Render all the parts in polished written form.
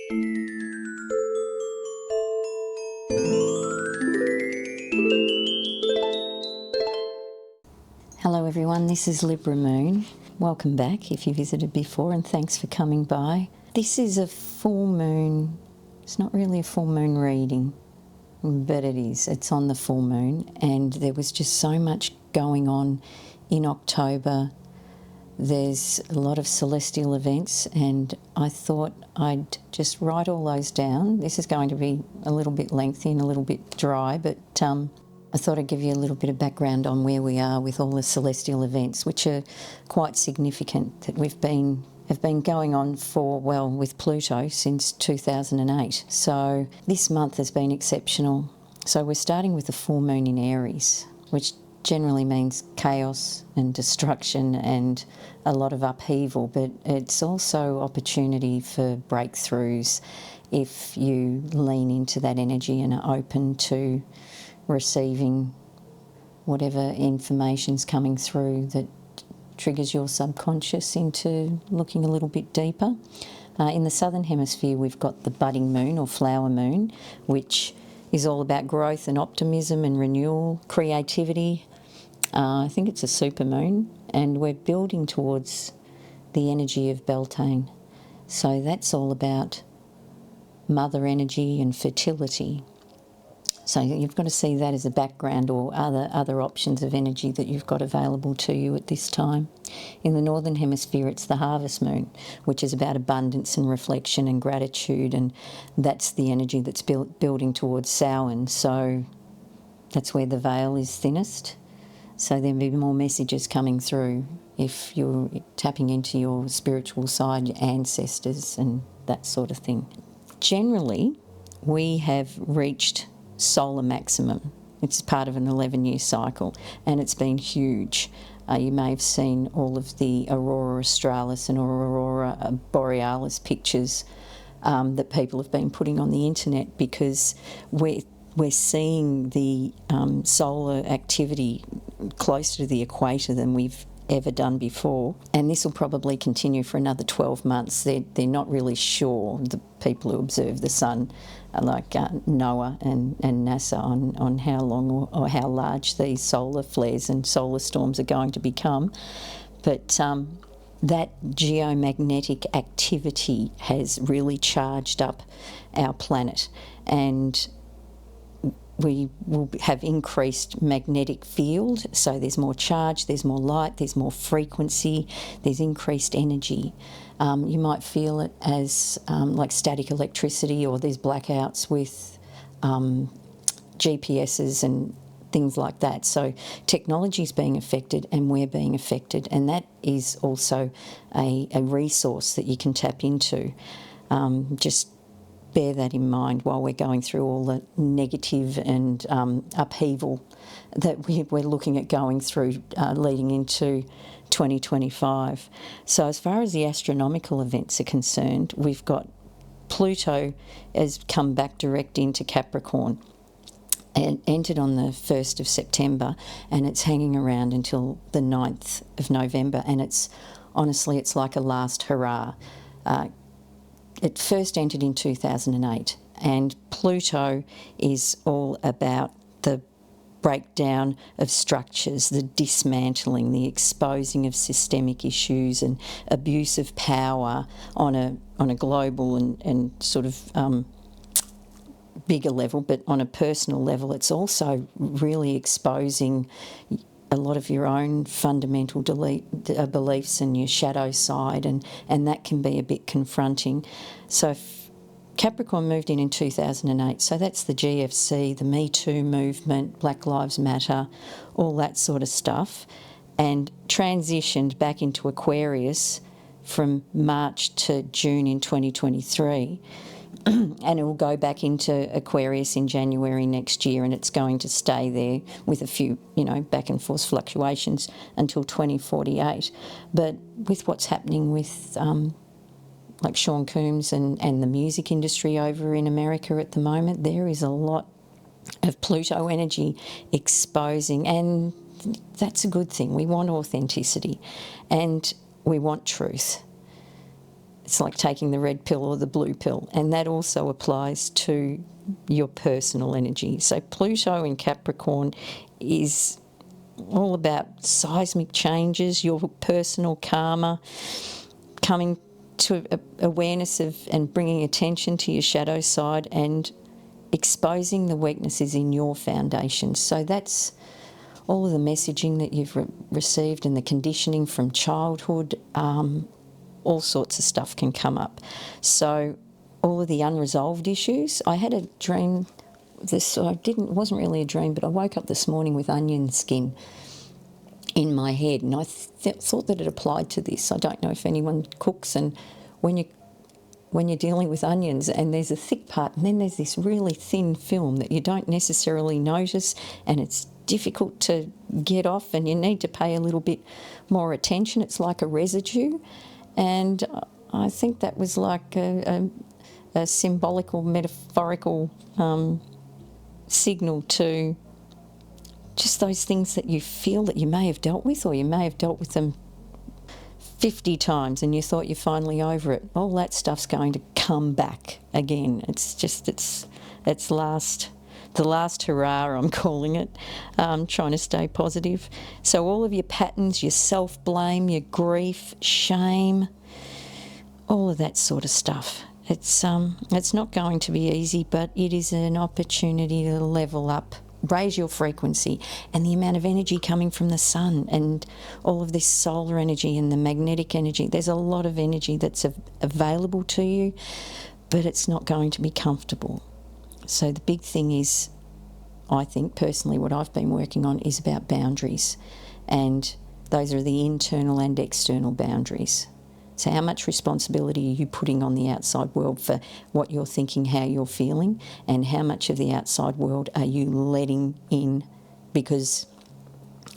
Hello everyone, this is Libra Moon. Welcome back if you visited before, and thanks for coming by. This is a full moon. It's not really a full moon reading, but it is. It's on the full moon, and there was just so much going on in October. There's a lot of celestial events, and I thought I'd just write all those down. This is going to be a little bit lengthy and a little bit dry, but I thought I'd give you a little bit of background on where we are with all the celestial events, which are quite significant, that have been going on for, well, with Pluto since 2008. So this month has been exceptional. So we're starting with the full moon in Aries, which generally means chaos and destruction and a lot of upheaval, but it's also opportunity for breakthroughs if you lean into that energy and are open to receiving whatever information's coming through that triggers your subconscious into looking a little bit deeper. In the southern hemisphere, we've got the budding moon or flower moon, which is all about growth and optimism and renewal, creativity. I think it's a super moon, and we're building towards the energy of Beltane. So that's all about mother energy and fertility. So you've got to see that as a background, or other options of energy that you've got available to you at this time. In the northern hemisphere, it's the harvest moon, which is about abundance and reflection and gratitude, and that's the energy that's building towards Samhain. So that's where the veil is thinnest. So there'll be more messages coming through if you're tapping into your spiritual side, your ancestors and that sort of thing. Generally, we have reached solar maximum. It's part of an 11-year cycle, and it's been huge. You may have seen all of the aurora australis and aurora borealis pictures that people have been putting on the internet, because we're seeing the solar activity closer to the equator than we've ever done before, and this will probably continue for another 12 months. They're not really sure, the people who observe the sun, like NOAA and NASA, on how long or how large these solar flares and solar storms are going to become. But that geomagnetic activity has really charged up our planet, and we will have increased magnetic field, so there's more charge, there's more light, there's more frequency, there's increased energy. You might feel it as like static electricity, or there's blackouts with GPSs and things like that. So technology is being affected, and we're being affected, and that is also a resource that you can tap into. Just bear that in mind while we're going through all the negative and upheaval that we're looking at going through leading into 2025. So as far as the astronomical events are concerned, we've got Pluto has come back direct into Capricorn and entered on the 1st of September, and it's hanging around until the 9th of November, and it's honestly, it's like a last hurrah. It first entered in 2008, and Pluto is all about the breakdown of structures, the dismantling, the exposing of systemic issues and abuse of power on a global and sort of bigger level, but on a personal level, it's also really exposing a lot of your own fundamental beliefs and your shadow side, and that can be a bit confronting. So Capricorn moved in 2008, so that's the GFC, the Me Too movement, Black Lives Matter, all that sort of stuff, and transitioned back into Aquarius from March to June in 2023. And it will go back into Aquarius in January next year, and it's going to stay there with a few, back and forth fluctuations until 2048. But with what's happening with like Sean Combs and the music industry over in America at the moment, there is a lot of Pluto energy exposing, and that's a good thing. We want authenticity and we want truth. It's like taking the red pill or the blue pill, and that also applies to your personal energy. So Pluto in Capricorn is all about seismic changes, your personal karma, coming to awareness of and bringing attention to your shadow side and exposing the weaknesses in your foundation. So that's all of the messaging that you've received and the conditioning from childhood. All sorts of stuff can come up. So all of the unresolved issues. I had a dream. It wasn't really a dream, but I woke up this morning with onion skin in my head, and I thought that it applied to this. I don't know if anyone cooks, and when you're dealing with onions, and there's a thick part, and then there's this really thin film that you don't necessarily notice, and it's difficult to get off, and you need to pay a little bit more attention. It's like a residue. And I think that was like a symbolical, metaphorical signal to just those things that you feel that you may have dealt with, or you may have dealt with them 50 times and you thought you're finally over it. All that stuff's going to come back again. It's the last hurrah, I'm calling it, trying to stay positive. So all of your patterns, your self-blame, your grief, shame, all of that sort of stuff. It's not going to be easy, but it is an opportunity to level up, raise your frequency, and the amount of energy coming from the sun and all of this solar energy and the magnetic energy. There's a lot of energy that's available to you, but it's not going to be comfortable. So the big thing is, I think personally what I've been working on is about boundaries, and those are the internal and external boundaries. So how much responsibility are you putting on the outside world for what you're thinking, how you're feeling, and how much of the outside world are you letting in? Because,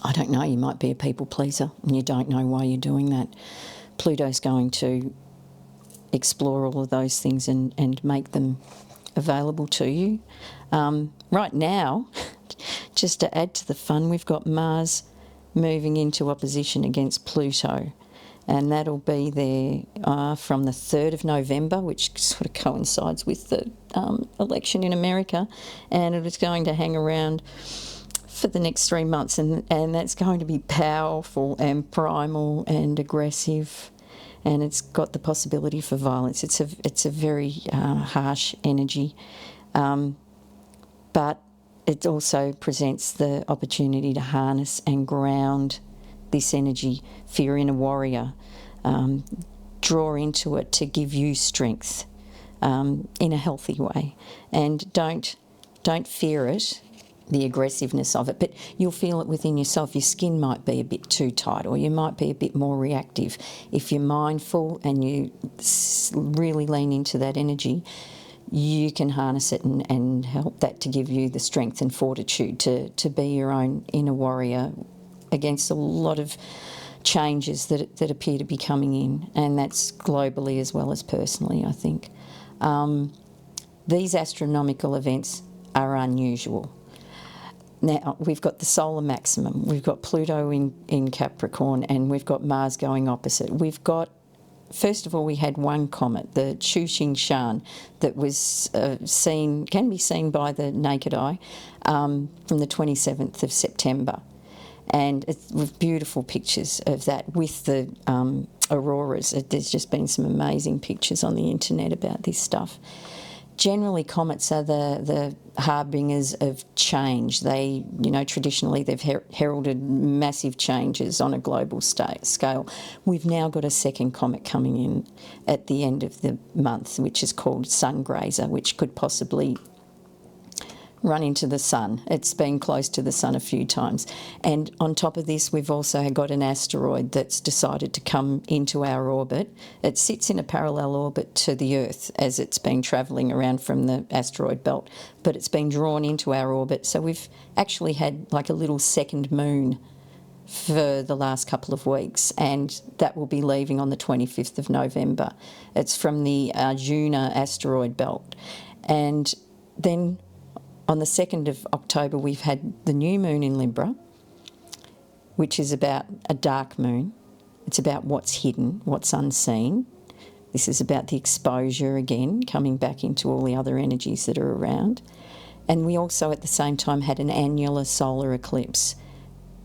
I don't know, you might be a people pleaser and you don't know why you're doing that. Pluto's going to explore all of those things and make them available to you. Right now, just to add to the fun, we've got Mars moving into opposition against Pluto, and that'll be there from the 3rd of November, which sort of coincides with the election in America, and it is going to hang around for the next 3 months, and that's going to be powerful and primal and aggressive, and it's got the possibility for violence. It's a very harsh energy, but it also presents the opportunity to harness and ground this energy for your inner warrior. Draw into it to give you strength in a healthy way, and don't fear it, the aggressiveness of it, but you'll feel it within yourself. Your skin might be a bit too tight, or you might be a bit more reactive. If you're mindful and you really lean into that energy, you can harness it and help that to give you the strength and fortitude to be your own inner warrior against a lot of changes that appear to be coming in, and that's globally as well as personally, I think. These astronomical events are unusual. Now, we've got the solar maximum, we've got Pluto in Capricorn, and we've got Mars going opposite. We've got, first of all, we had one comet, the Chu-Xing-Shan, that was can be seen by the naked eye from the 27th of September. And it's with beautiful pictures of that with the auroras. There's just been some amazing pictures on the internet about this stuff. Generally, comets are the harbingers of change. They, traditionally they've heralded massive changes on a global scale. We've now got a second comet coming in at the end of the month, which is called Sun Grazer, which could possibly run into the sun. It's been close to the sun a few times. And on top of this, we've also got an asteroid that's decided to come into our orbit. It sits in a parallel orbit to the Earth as it's been travelling around from the asteroid belt, but it's been drawn into our orbit. So we've actually had like a little second moon for the last couple of weeks, and that will be leaving on the 25th of November. It's from the Arjuna asteroid belt. And then on the 2nd of October, we've had the new moon in Libra, which is about a dark moon. It's about what's hidden, what's unseen. This is about the exposure again, coming back into all the other energies that are around. And we also at the same time had an annular solar eclipse,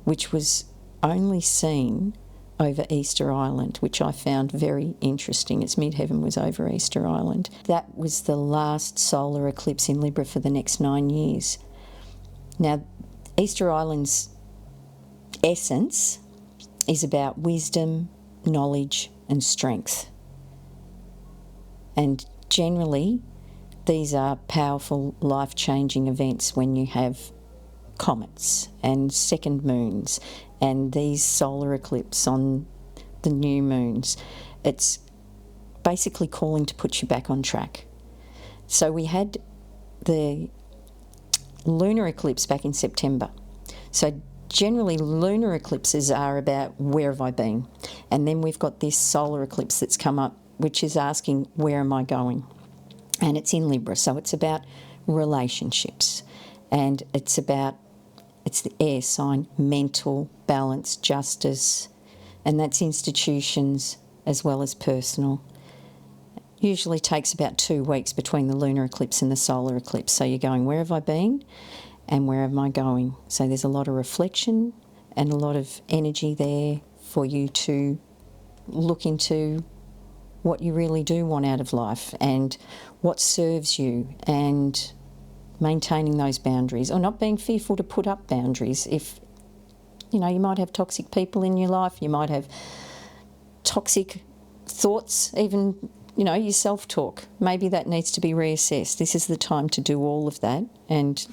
which was only seen over Easter Island, which I found very interesting. Its midheaven was over Easter Island. That was the last solar eclipse in Libra for the next 9 years. Now, Easter Island's essence is about wisdom, knowledge and strength. And generally, these are powerful, life-changing events when you have comets and second moons and these solar eclipses on the new moons. It's basically calling to put you back on track. So we had the lunar eclipse back in September. So generally lunar eclipses are about where have I been? And then we've got this solar eclipse that's come up, which is asking where am I going? And it's in Libra, so it's about relationships. And it's the air sign, mental balance, justice, and that's institutions as well as personal. Usually takes about 2 weeks between the lunar eclipse and the solar eclipse. So you're going, where have I been and where am I going? So there's a lot of reflection and a lot of energy there for you to look into what you really do want out of life and what serves you, and maintaining those boundaries, or not being fearful to put up boundaries. If, you know, you might have toxic people in your life, you might have toxic thoughts, even, you know, your self-talk. Maybe that needs to be reassessed. This is the time to do all of that, and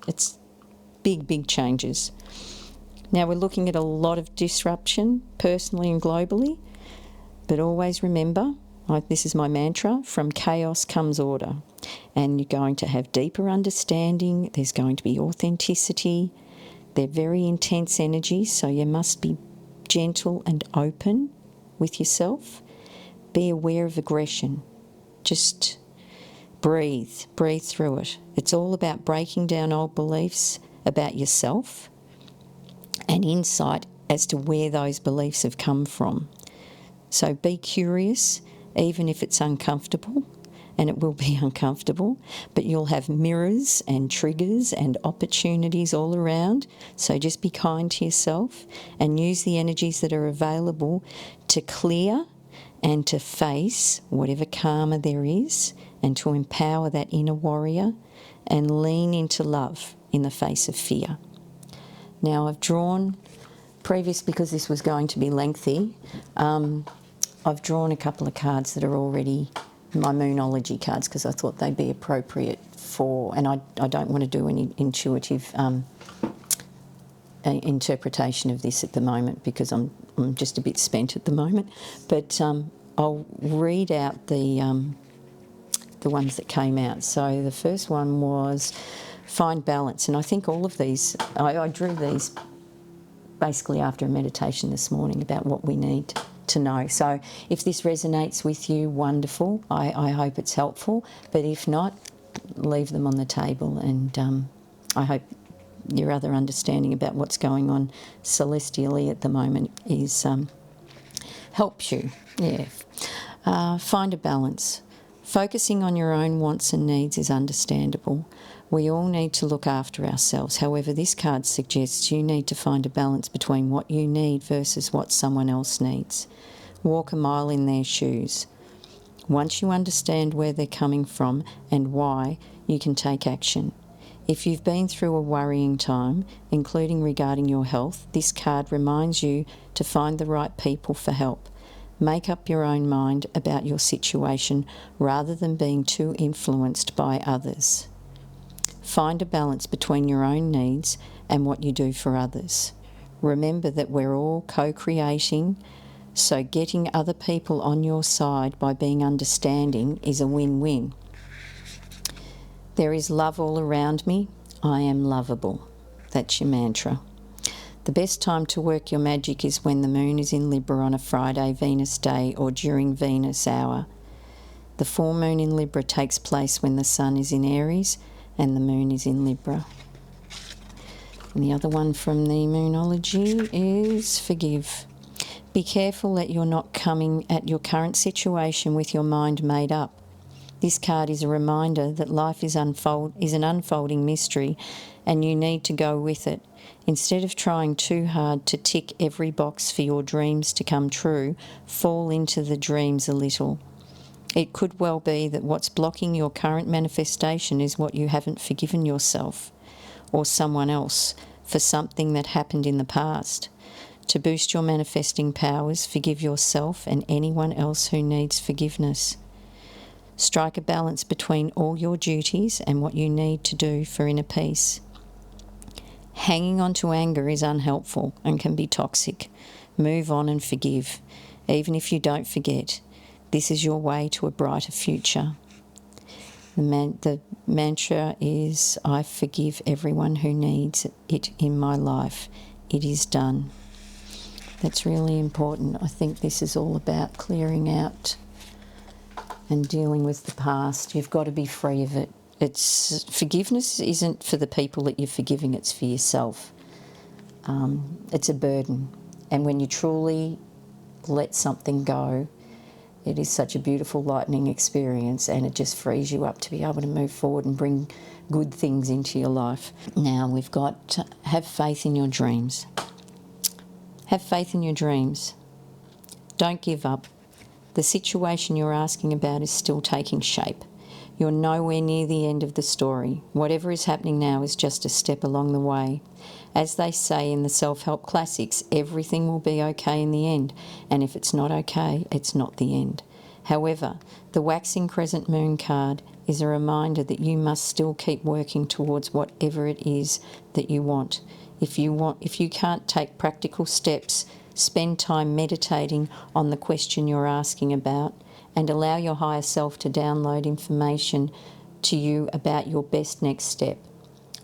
it's big, big changes. Now we're looking at a lot of disruption, personally and globally, but always remember, this is my mantra, from chaos comes order. And you're going to have deeper understanding, there's going to be authenticity. They're very intense energies, so you must be gentle and open with yourself. Be aware of aggression. Just breathe through it. It's all about breaking down old beliefs about yourself and insight as to where those beliefs have come from. So be curious, even if it's uncomfortable, and it will be uncomfortable, but you'll have mirrors and triggers and opportunities all around. So just be kind to yourself and use the energies that are available to clear and to face whatever karma there is, and to empower that inner warrior and lean into love in the face of fear. Now I've drawn, because this was going to be lengthy, I've drawn a couple of cards that are already my Moonology cards because I thought they'd be appropriate for, and I don't want to do any intuitive interpretation of this at the moment because I'm just a bit spent at the moment. But I'll read out the ones that came out. So the first one was find balance, and I think all of these, I drew these basically after a meditation this morning about what we need to know. So if this resonates with you, wonderful. I hope it's helpful, but if not, leave them on the table, and I hope your other understanding about what's going on celestially at the moment is helps you. Find a balance. Focusing on your own wants and needs is understandable. We all need to look after ourselves. However, this card suggests you need to find a balance between what you need versus what someone else needs. Walk a mile in their shoes. Once you understand where they're coming from and why, you can take action. If you've been through a worrying time, including regarding your health, this card reminds you to find the right people for help. Make up your own mind about your situation rather than being too influenced by others. Find a balance between your own needs and what you do for others. Remember that we're all co-creating, so getting other people on your side by being understanding is a win-win. There is love all around me. I am lovable. That's your mantra. The best time to work your magic is when the moon is in Libra on a Friday, Venus day, or during Venus hour. The full moon in Libra takes place when the sun is in Aries and the moon is in Libra. And the other one from the Moonology is forgive. Be careful that you're not coming at your current situation with your mind made up. This card is a reminder that life is an unfolding mystery and you need to go with it. Instead of trying too hard to tick every box for your dreams to come true, fall into the dreams a little. It could well be that what's blocking your current manifestation is what you haven't forgiven yourself or someone else for something that happened in the past. To boost your manifesting powers, forgive yourself and anyone else who needs forgiveness. Strike a balance between all your duties and what you need to do for inner peace. Hanging on to anger is unhelpful and can be toxic. Move on and forgive. Even if you don't forget, this is your way to a brighter future. The mantra is, I forgive everyone who needs it in my life. It is done. That's really important. I think this is all about clearing out and dealing with the past. You've got to be free of it. Forgiveness isn't for the people that you're forgiving, it's for yourself. It's a burden. And when you truly let something go, it is such a beautiful, lightening experience, and it just frees you up to be able to move forward and bring good things into your life. Now we've got to have faith in your dreams. Have faith in your dreams. Don't give up. The situation you're asking about is still taking shape. You're nowhere near the end of the story. Whatever is happening now is just a step along the way. As they say in the self-help classics, everything will be okay in the end, and if it's not okay, it's not the end. However, the waxing crescent moon card is a reminder that you must still keep working towards whatever it is that you want. If you can't take practical steps, spend time meditating on the question you're asking about and allow your higher self to download information to you about your best next step.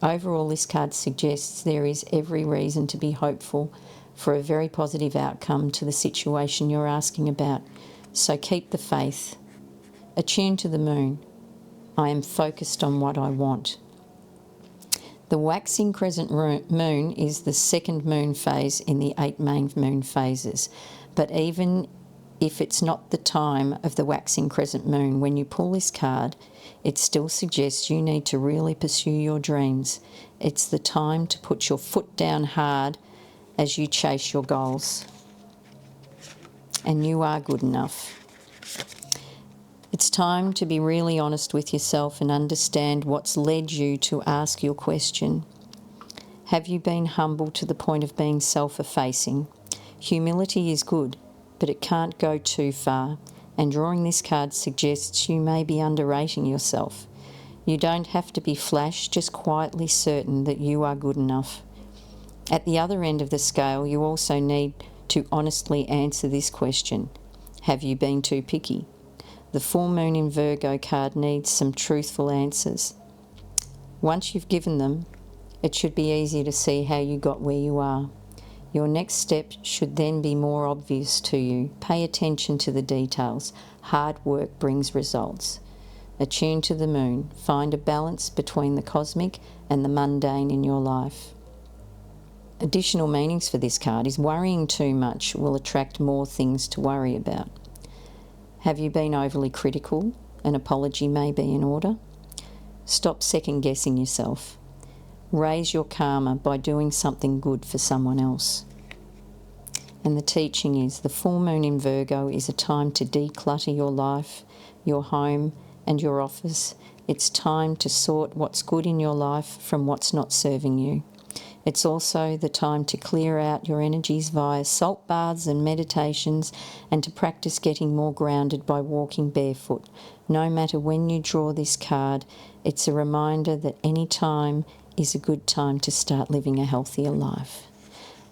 Overall, this card suggests there is every reason to be hopeful for a very positive outcome to the situation you're asking about. So keep the faith. Attune to the moon. I am focused on what I want. The waxing crescent moon is the second moon phase in the 8 main moon phases. But even if it's not the time of the waxing crescent moon, when you pull this card, it still suggests you need to really pursue your dreams. It's the time to put your foot down hard as you chase your goals. And you are good enough. It's time to be really honest with yourself and understand what's led you to ask your question. Have you been humble to the point of being self-effacing? Humility is good, but it can't go too far, and drawing this card suggests you may be underrating yourself. You don't have to be flash, just quietly certain that you are good enough. At the other end of the scale, you also need to honestly answer this question. Have you been too picky? The full moon in Virgo card needs some truthful answers. Once you've given them, it should be easy to see how you got where you are. Your next step should then be more obvious to you. Pay attention to the details. Hard work brings results. Attune to the moon. Find a balance between the cosmic and the mundane in your life. Additional meanings for this card is worrying too much will attract more things to worry about. Have you been overly critical? An apology may be in order. Stop second-guessing yourself. Raise your karma by doing something good for someone else. And the teaching is the full moon in Virgo is a time to declutter your life, your home and your office. It's time to sort what's good in your life from what's not serving you. It's also the time to clear out your energies via salt baths and meditations, and to practice getting more grounded by walking barefoot. No matter when you draw this card, it's a reminder that any time is a good time to start living a healthier life.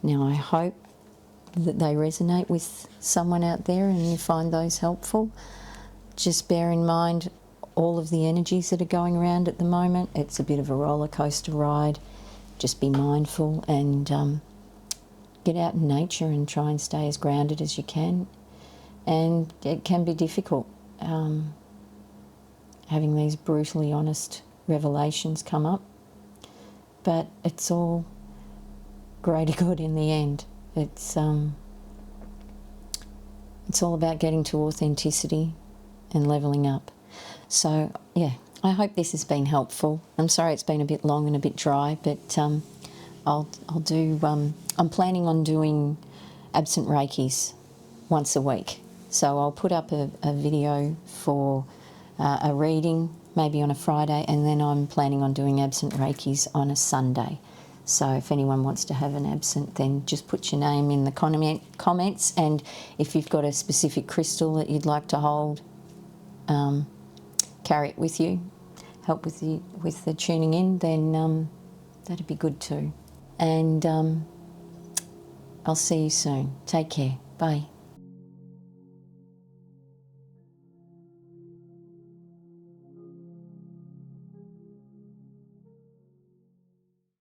Now, I hope that they resonate with someone out there and you find those helpful. Just bear in mind all of the energies that are going around at the moment. It's a bit of a roller coaster ride. Just be mindful and get out in nature and try and stay as grounded as you can. And it can be difficult having these brutally honest revelations come up, but it's all greater good in the end. It's It's all about getting to authenticity and levelling up. So, yeah, I hope this has been helpful. I'm sorry it's been a bit long and a bit dry, but I'll do, I'm planning on doing absent Reikis once a week. So I'll put up a video for a reading, maybe on a Friday, and then I'm planning on doing absent Reikis on a Sunday. So if anyone wants to have an absent, then just put your name in the comments, and if you've got a specific crystal that you'd like to hold, carry it with you, help with the tuning in, then that'd be good too. And I'll see you soon. Take care. Bye.